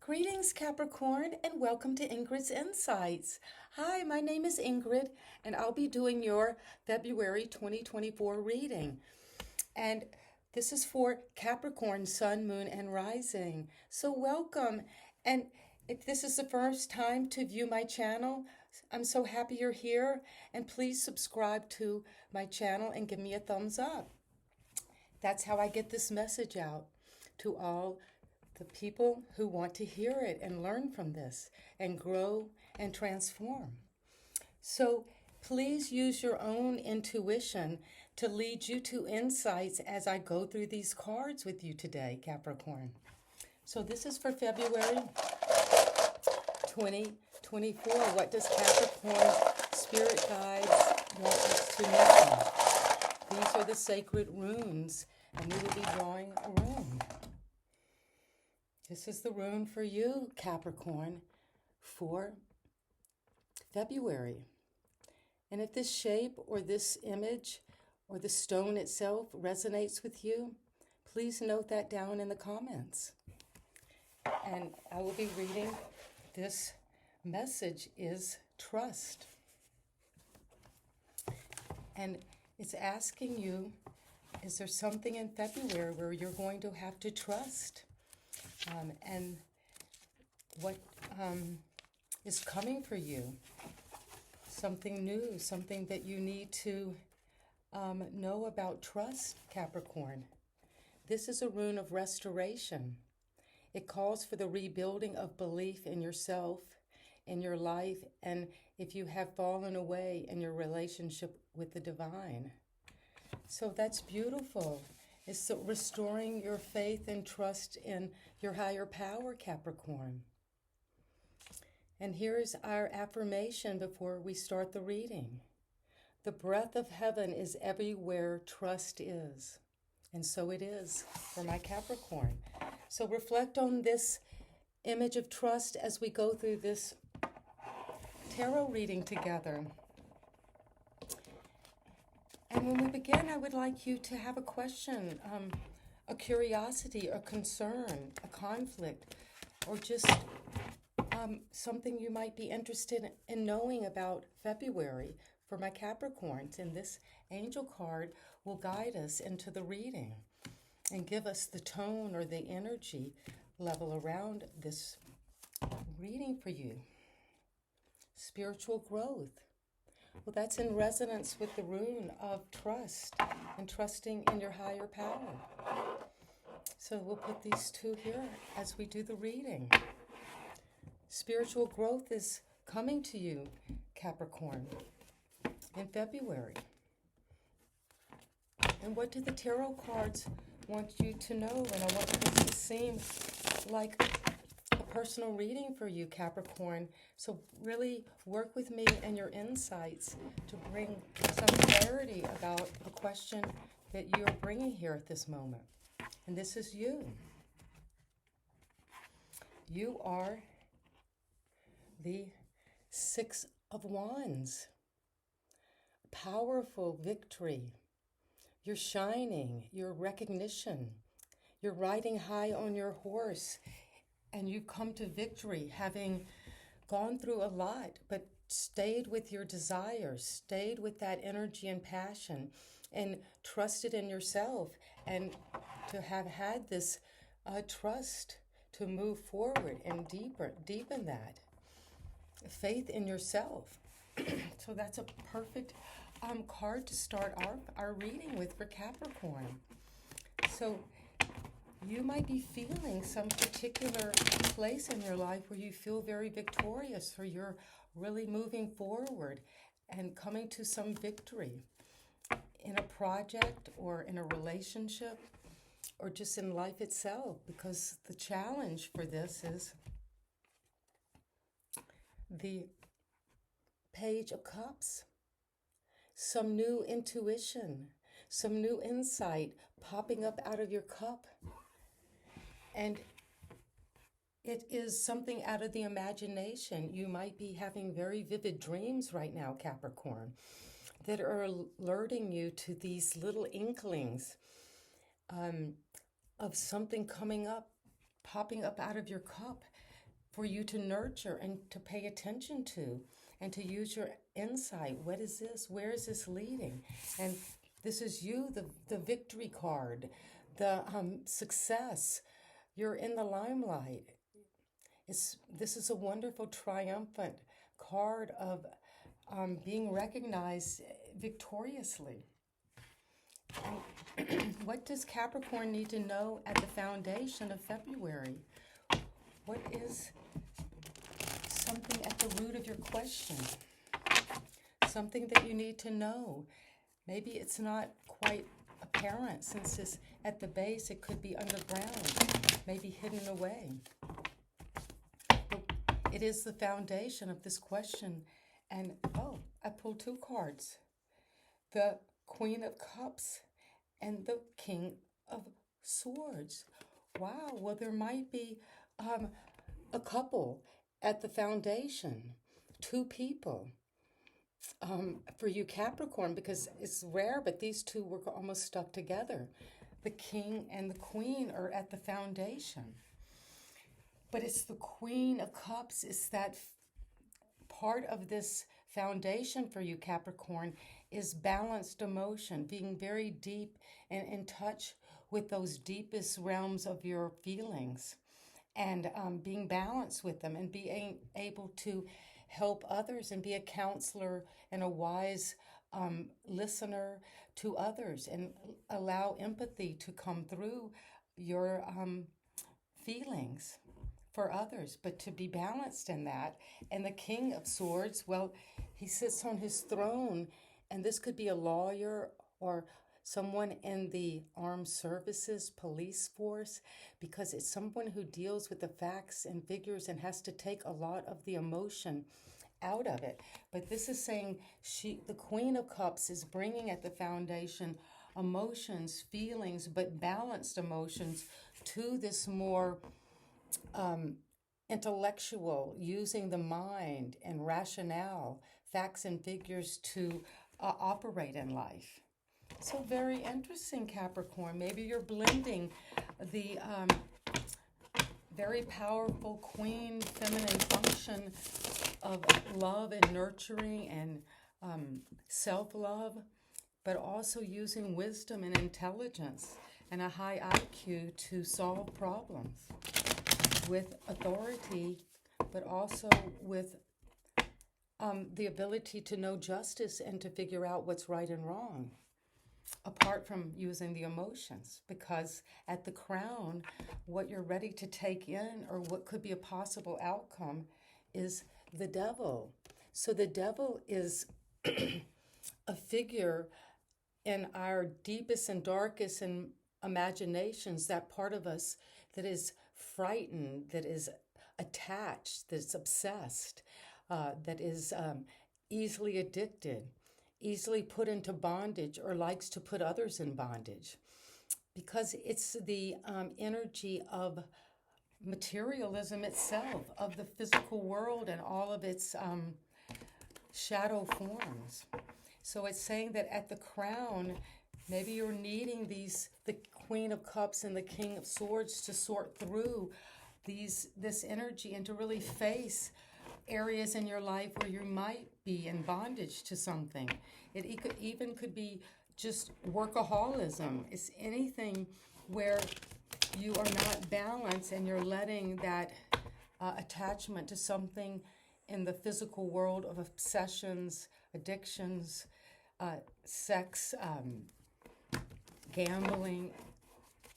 Greetings, Capricorn, and welcome to Ingrid's Insights. Hi, my name is Ingrid, and I'll be doing your February 2024 reading. And this is for Capricorn, Sun, Moon, and Rising. So, welcome. And if this is the first time to view my channel, I'm so happy you're here. And please subscribe to my channel and give me a thumbs up. That's how I get this message out to all the people who want to hear it and learn from this and grow and transform. So please use your own intuition to lead you to insights as I go through these cards with you today, Capricorn. So this is for February 2024. What does Capricorn Spirit Guides want us to know? These are the sacred runes, and we will be drawing a rune. This is the rune for you, Capricorn, for February. And if this shape or this image or the stone itself resonates with you, please note that down in the comments. And I will be reading this message is trust. And it's asking you, is there something in February where you're going to have to trust? And what is coming for you? Something new, something that you need to know about trust, Capricorn. This is a rune of restoration. It calls for the rebuilding of belief in yourself, in your life, and if you have fallen away in your relationship with the divine. So that's beautiful. It's restoring your faith and trust in your higher power, Capricorn. And here is our affirmation before we start the reading. The breath of heaven is everywhere trust is. And so it is for my Capricorn. So reflect on this image of trust as we go through this tarot reading together. And when we begin, I would like you to have a question, a curiosity, a concern, a conflict, or just something you might be interested in knowing about February for my Capricorns. And this angel card will guide us into the reading and give us the tone or the energy level around this reading for you. Spiritual growth. Well, that's in resonance with the rune of trust and trusting in your higher power. So we'll put these two here as we do the reading. Spiritual growth is coming to you, Capricorn, in February. And what do the tarot cards want you to know? And I want this to seem like a personal reading for you, Capricorn. So really work with me and your insights to bring some clarity about the question that you're bringing here at this moment. And this is you. You are the Six of Wands. Powerful victory. You're shining. You're recognition. You're riding high on your horse. And you've come to victory, having gone through a lot, but stayed with your desires, stayed with that energy and passion, and trusted in yourself, and to have had this trust to move forward and deepen that faith in yourself. So that's a perfect card to start our reading with for Capricorn. So you might be feeling some particular place in your life where you feel very victorious, or you're really moving forward and coming to some victory in a project or in a relationship or just in life itself, because the challenge for this is the Page of Cups. Some new intuition, some new insight popping up out of your cup. And it is something out of the imagination. You might be having very vivid dreams right now, Capricorn, that are alerting you to these little inklings of something coming up, popping up out of your cup for you to nurture and to pay attention to and to use your insight. What is this? Where is this leading? And this is you, the victory card, the success. You're in the limelight. This is a wonderful, triumphant card of being recognized victoriously. And what does Capricorn need to know at the foundation of February? What is something at the root of your question? Something that you need to know. Maybe it's not quite apparent, since it's at the base, it could be underground, maybe hidden away. It is the foundation of this question. And, oh, I pulled two cards. The Queen of Cups and the King of Swords. Wow, well, there might be a couple at the foundation, two people. For you, Capricorn, because it's rare, but these two were almost stuck together. The King and the Queen are at the foundation. But it's the Queen of Cups. It's that part of this foundation for you, Capricorn, is balanced emotion, being very deep and in touch with those deepest realms of your feelings, and being balanced with them, and being able to help others and be a counselor and a wise listener to others, and allow empathy to come through your feelings for others, but to be balanced in that. And the King of Swords, well, he sits on his throne, and this could be a lawyer or someone in the armed services, police force, because it's someone who deals with the facts and figures and has to take a lot of the emotion out of it. But this is saying the Queen of Cups is bringing at the foundation emotions, feelings, but balanced emotions to this more intellectual, using the mind and rationale, facts and figures to operate in life. So very interesting, Capricorn. Maybe you're blending the very powerful queen feminine function of love and nurturing and self-love, but also using wisdom and intelligence and a high IQ to solve problems with authority, but also with the ability to know justice and to figure out what's right and wrong, apart from using the emotions. Because at the crown, what you're ready to take in, or what could be a possible outcome, is the devil. So the devil is a figure in our deepest and darkest imaginations, that part of us that is frightened, that is attached, that's obsessed, that is easily addicted, easily put into bondage, or likes to put others in bondage. Because it's the energy of materialism itself, of the physical world and all of its shadow forms. So it's saying that at the crown, maybe you're needing the Queen of Cups and the King of Swords to sort through this energy and to really face areas in your life where you might be in bondage to something. It could be just workaholism. It's anything where you are not balanced and you're letting that attachment to something in the physical world of obsessions, addictions, sex, gambling,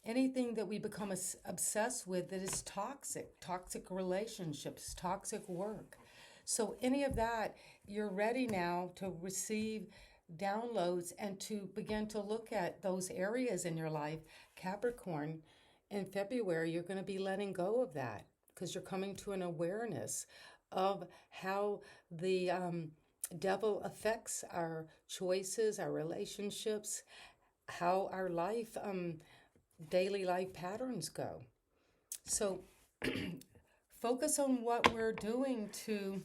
anything that we become obsessed with that is toxic relationships, toxic work. So any of that, you're ready now to receive downloads and to begin to look at those areas in your life. Capricorn, in February, you're going to be letting go of that, because you're coming to an awareness of how the devil affects our choices, our relationships, how our life, daily life patterns go. So focus on what we're doing to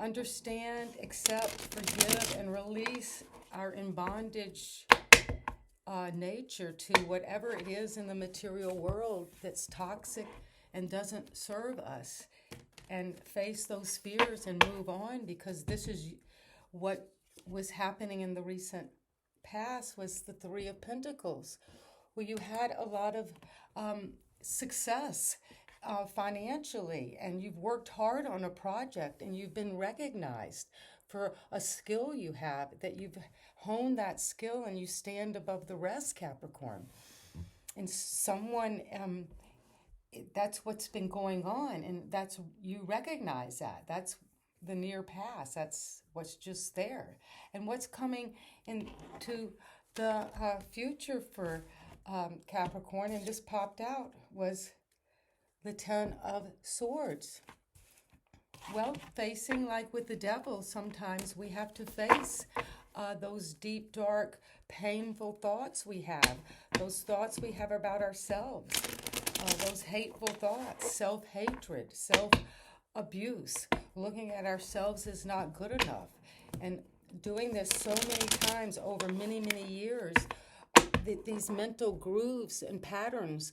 understand, accept, forgive, and release our in bondage nature to whatever it is in the material world that's toxic and doesn't serve us, and face those fears and move on, because this is what was happening in the recent past was the Three of Pentacles, where you had a lot of success financially, and you've worked hard on a project, and you've been recognized for a skill you have, that you've honed that skill and you stand above the rest, Capricorn. And someone, that's what's been going on, and that's, you recognize that. That's the near past. That's what's just there. And what's coming into the future for Capricorn, and this popped out, was the Ten of Swords. Well, facing, like with the devil, sometimes we have to face those deep, dark, painful thoughts we have, those thoughts we have about ourselves, those hateful thoughts, self-hatred, self-abuse, looking at ourselves as not good enough. And doing this so many times over many, many years, these mental grooves and patterns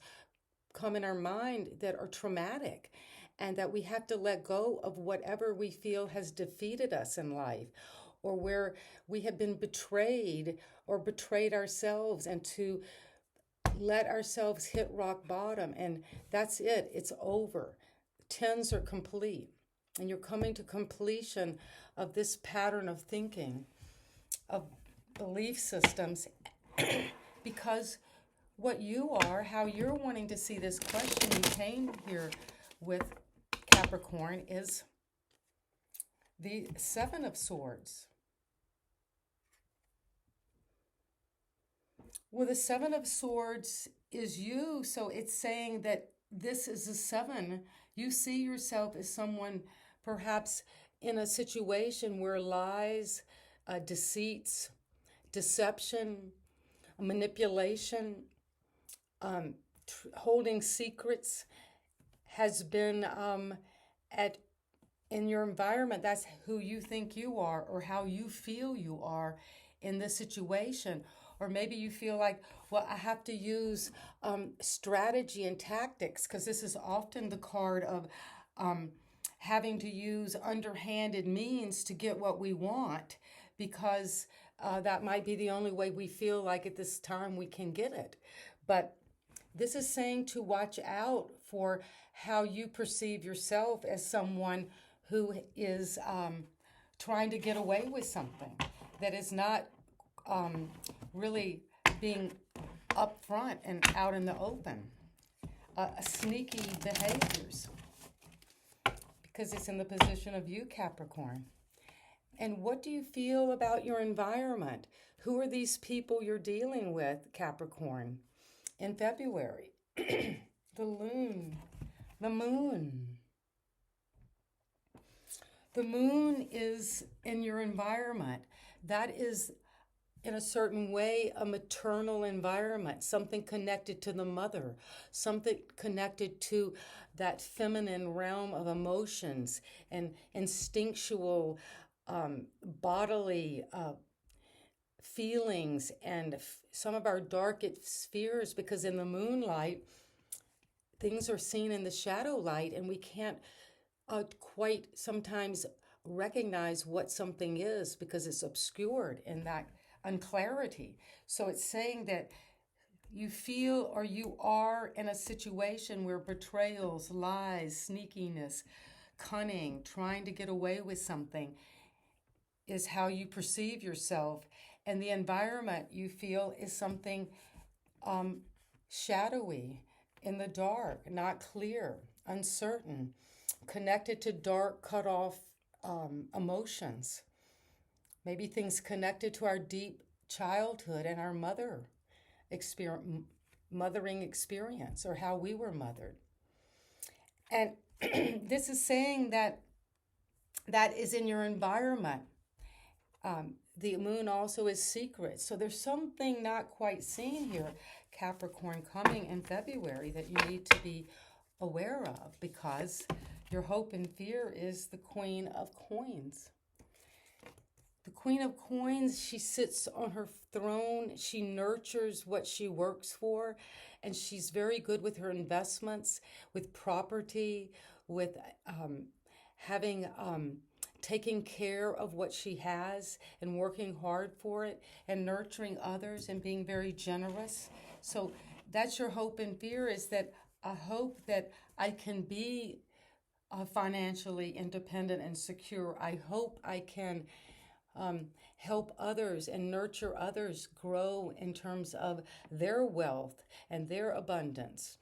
come in our mind that are traumatic, and that we have to let go of whatever we feel has defeated us in life, or where we have been betrayed or betrayed ourselves, and to let ourselves hit rock bottom, and that's it. It's over. Tens are complete, and you're coming to completion of this pattern of thinking, of belief systems, because what you are, how you're wanting to see this question you came here with, Capricorn, is the Seven of Swords. Well, the Seven of Swords is you, so it's saying that this is a seven. You see yourself as someone perhaps in a situation where lies, deceits, deception, manipulation, holding secrets has been in your environment. That's who you think you are, or how you feel you are in this situation. Or maybe you feel like, well, I have to use strategy and tactics, because this is often the card of having to use underhanded means to get what we want, because that might be the only way we feel like at this time we can get it. But this is saying to watch out for how you perceive yourself as someone who is trying to get away with something, that is not really being upfront and out in the open. Sneaky behaviors, because it's in the position of you, Capricorn. And what do you feel about your environment? Who are these people you're dealing with, Capricorn, in February? The moon. The moon. The moon is in your environment. That is, in a certain way, a maternal environment, something connected to the mother, something connected to that feminine realm of emotions and instinctual, bodily feelings, and some of our darkest fears, because in the moonlight, things are seen in the shadow light, and we can't quite sometimes recognize what something is, because it's obscured in that unclarity. So it's saying that you feel, or you are in a situation where betrayals, lies, sneakiness, cunning, trying to get away with something is how you perceive yourself. And the environment you feel is something shadowy, in the dark, not clear, uncertain, connected to dark, cut off emotions. Maybe things connected to our deep childhood and our mothering experience, or how we were mothered. And this is saying that is in your environment. The moon also is secret. So there's something not quite seen here, Capricorn, coming in February that you need to be aware of, because your hope and fear is the Queen of Coins. The Queen of Coins, she sits on her throne. She nurtures what she works for, and she's very good with her investments, with property, with having taking care of what she has and working hard for it and nurturing others and being very generous. So that's your hope and fear, is that I hope that I can be financially independent and secure. I hope I can help others and nurture others grow in terms of their wealth and their abundance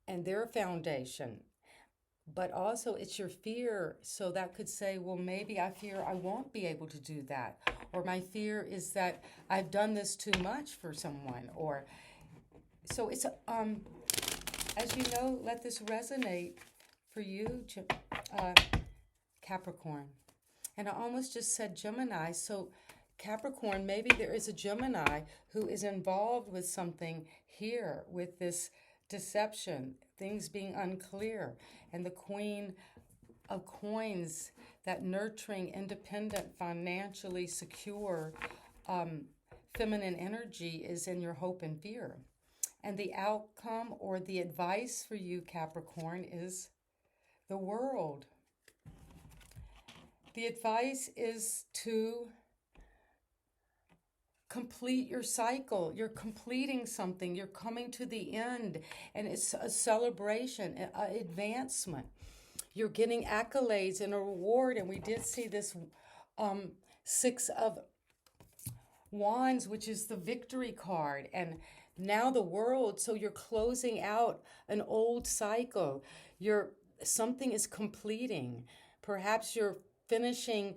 and their foundation. But also, it's your fear. So that could say, well, maybe I fear I won't be able to do that. Or my fear is that I've done this too much for someone. Or so it's, as you know, let this resonate for you, Capricorn. And I almost just said Gemini. So Capricorn, maybe there is a Gemini who is involved with something here with this deception, things being unclear. And the Queen of Coins, that nurturing, independent, financially secure, feminine energy is in your hope and fear. And the outcome or the advice for you, Capricorn, is the World. The advice is to complete your cycle. You're completing something. You're coming to the end, and it's a celebration, an advancement. You're getting accolades and a reward, and we did see this Six of Wands, which is the victory card, and now the World. So you're closing out an old cycle. Something is completing. Perhaps you're finishing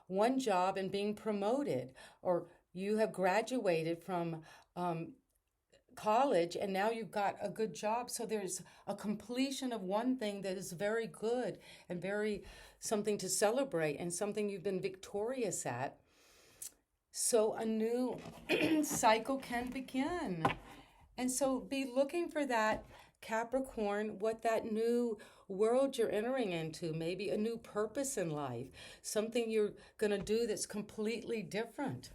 one job and being promoted, or you have graduated from college and now you've got a good job. So there's a completion of one thing that is very good and very something to celebrate and something you've been victorious at. So a new cycle can begin. And so be looking for that, Capricorn, what that new world you're entering into, maybe a new purpose in life, something you're going to do that's completely different.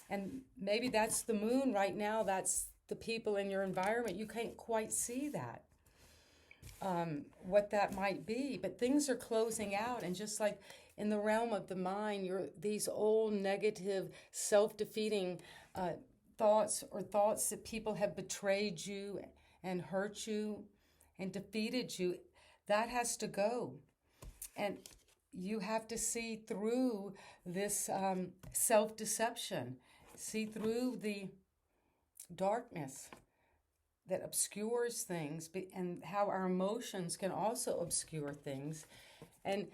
And maybe that's the moon right now, that's the people in your environment. You can't quite see that, what that might be, but things are closing out. And just like in the realm of the mind, these old negative, self-defeating thoughts that people have betrayed you and hurt you and defeated you, that has to go. And you have to see through this self-deception, see through the darkness that obscures things, and how our emotions can also obscure things. And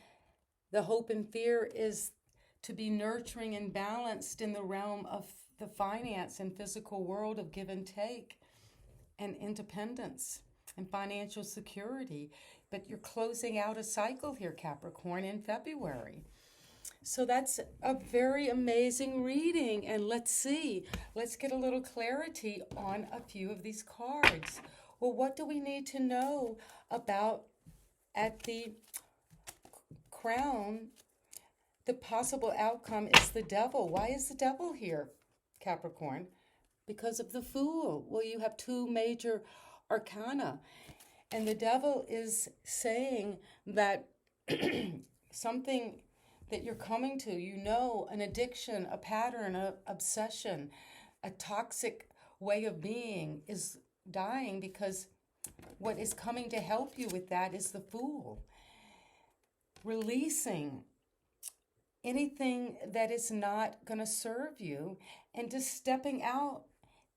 the hope and fear is to be nurturing and balanced in the realm of the finance and physical world of give and take and independence and financial security. But you're closing out a cycle here, Capricorn, in February. So that's a very amazing reading. And let's get a little clarity on a few of these cards. Well, what do we need to know about at the Crown? The possible outcome is the Devil. Why is the Devil here, Capricorn? Because of the Fool. Well, you have two major arcana. And the Devil is saying that something that you're coming to, an addiction, a pattern, an obsession, a toxic way of being is dying, because what is coming to help you with that is the Fool. Releasing anything that is not going to serve you and just stepping out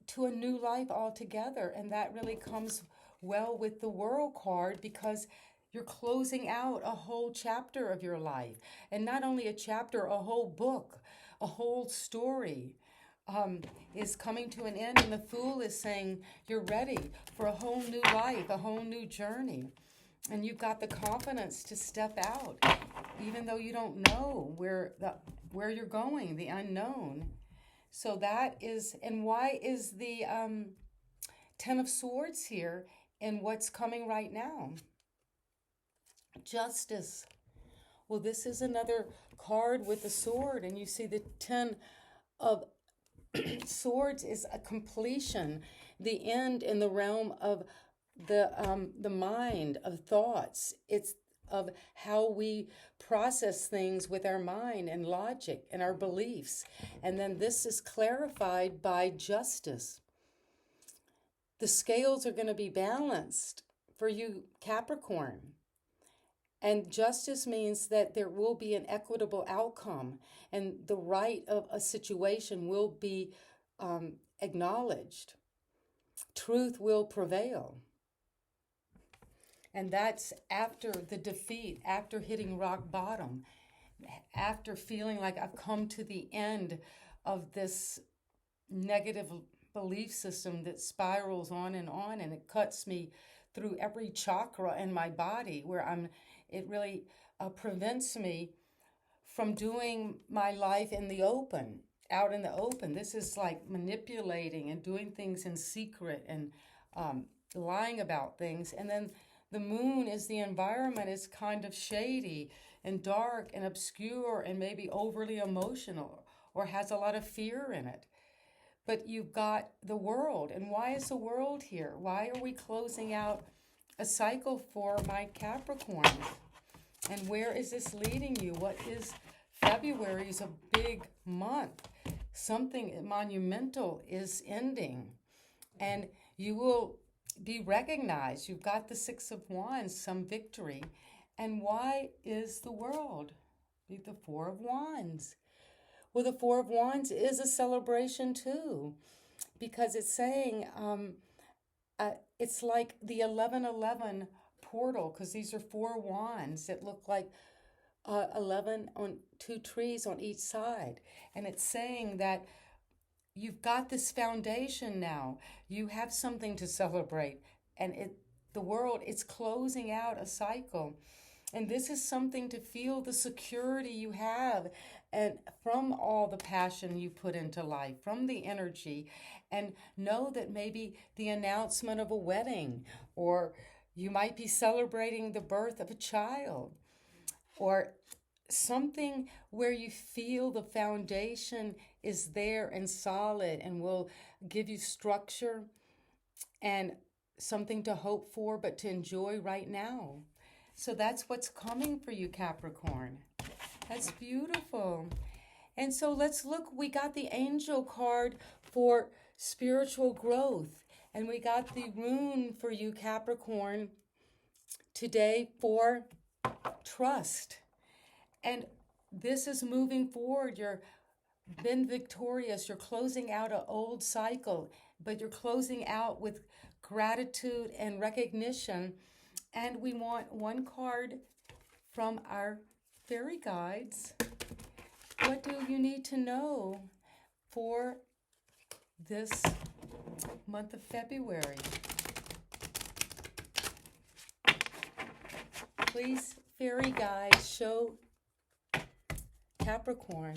to a new life altogether. And that really comes well with the World card, because you're closing out a whole chapter of your life. And not only a chapter, a whole book, a whole story is coming to an end. And the Fool is saying you're ready for a whole new life, a whole new journey. And you've got the confidence to step out, even though you don't know where you're going, the unknown. So that is, and why is the Ten of Swords here in what's coming right now? Justice. Well, this is another card with a sword, and you see the 10 of swords is a completion, the end in the realm of the mind, of thoughts. It's of how we process things with our mind and logic and our beliefs. And then this is clarified by justice. The scales are going to be balanced for you, Capricorn. And justice means that there will be an equitable outcome, and the right of a situation will be acknowledged. Truth will prevail. And that's after the defeat, after hitting rock bottom, after feeling like I've come to the end of this negative belief system that spirals on, and it cuts me through every chakra in my body, where it really prevents me from doing my life in the open, out in the open. This is like manipulating and doing things in secret and lying about things. And then the moon is the environment is kind of shady and dark and obscure and maybe overly emotional or has a lot of fear in it. But you've got the world. And why is the world here? Why are we closing out a cycle for my Capricorn? And where is this leading you? What is February is a big month. Something monumental is ending. And you will be recognized. You've got the Six of Wands, some victory. And why is the world? The Four of Wands. Well, the Four of Wands is a celebration too, because it's saying it's like the 1111 portal, because these are four wands that look like 11 on two trees on each side. And it's saying that you've got this foundation now. You have something to celebrate. And the world, it's closing out a cycle. And this is something to feel the security you have and from all the passion you put into life, from the energy, and know that maybe the announcement of a wedding, or you might be celebrating the birth of a child, or something where you feel the foundation is there and solid and will give you structure and something to hope for, but to enjoy right now. So that's what's coming for you, Capricorn. That's beautiful. And so let's look. We got the angel card for spiritual growth. And we got the rune for you, Capricorn, today for trust. And this is moving forward. You've been victorious. You're closing out an old cycle, but you're closing out with gratitude and recognition. And we want one card from our fairy guides. What do you need to know for this month of February? Please, fairy guides, show Capricorn.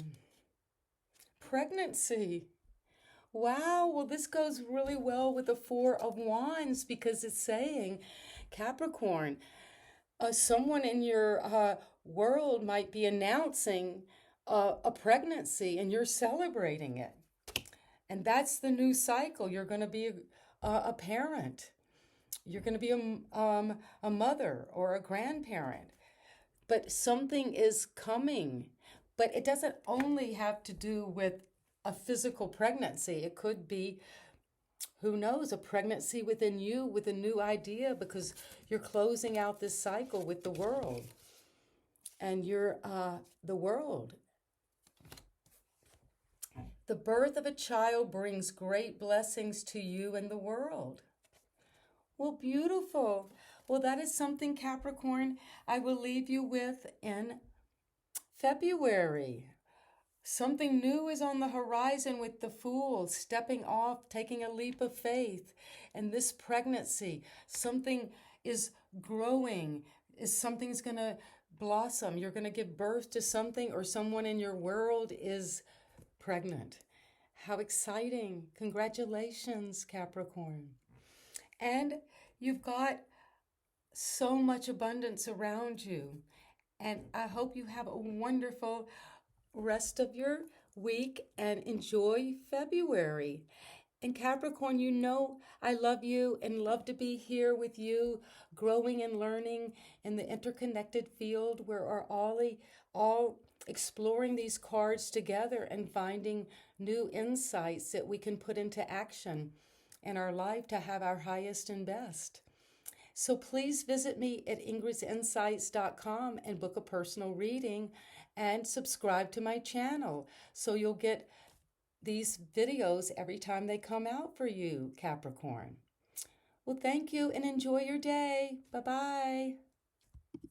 Pregnancy. Wow, well, this goes really well with the Four of Wands, because it's saying, Capricorn, someone in your world might be announcing a pregnancy and you're celebrating it. And that's the new cycle. You're going to be a parent. You're going to be a mother or a grandparent. But something is coming. But it doesn't only have to do with a physical pregnancy. It could be, who knows, a pregnancy within you with a new idea, because you're closing out this cycle with the world. And you're the world. The birth of a child brings great blessings to you and the world. Well, beautiful. Well, that is something, Capricorn, I will leave you with in February. Something new is on the horizon with the Fool, stepping off, taking a leap of faith. And this pregnancy, something is growing, something's going to blossom. You're going to give birth to something, or someone in your world is pregnant. How exciting. Congratulations, Capricorn. And you've got so much abundance around you. And I hope you have a wonderful rest of your week and enjoy February. And Capricorn, you know I love you and love to be here with you, growing and learning in the interconnected field where we're all exploring these cards together and finding new insights that we can put into action in our life to have our highest and best. So please visit me at ingridsinsights.com and book a personal reading and subscribe to my channel so you'll get these videos every time they come out for you, Capricorn. Well, thank you and enjoy your day. Bye-bye.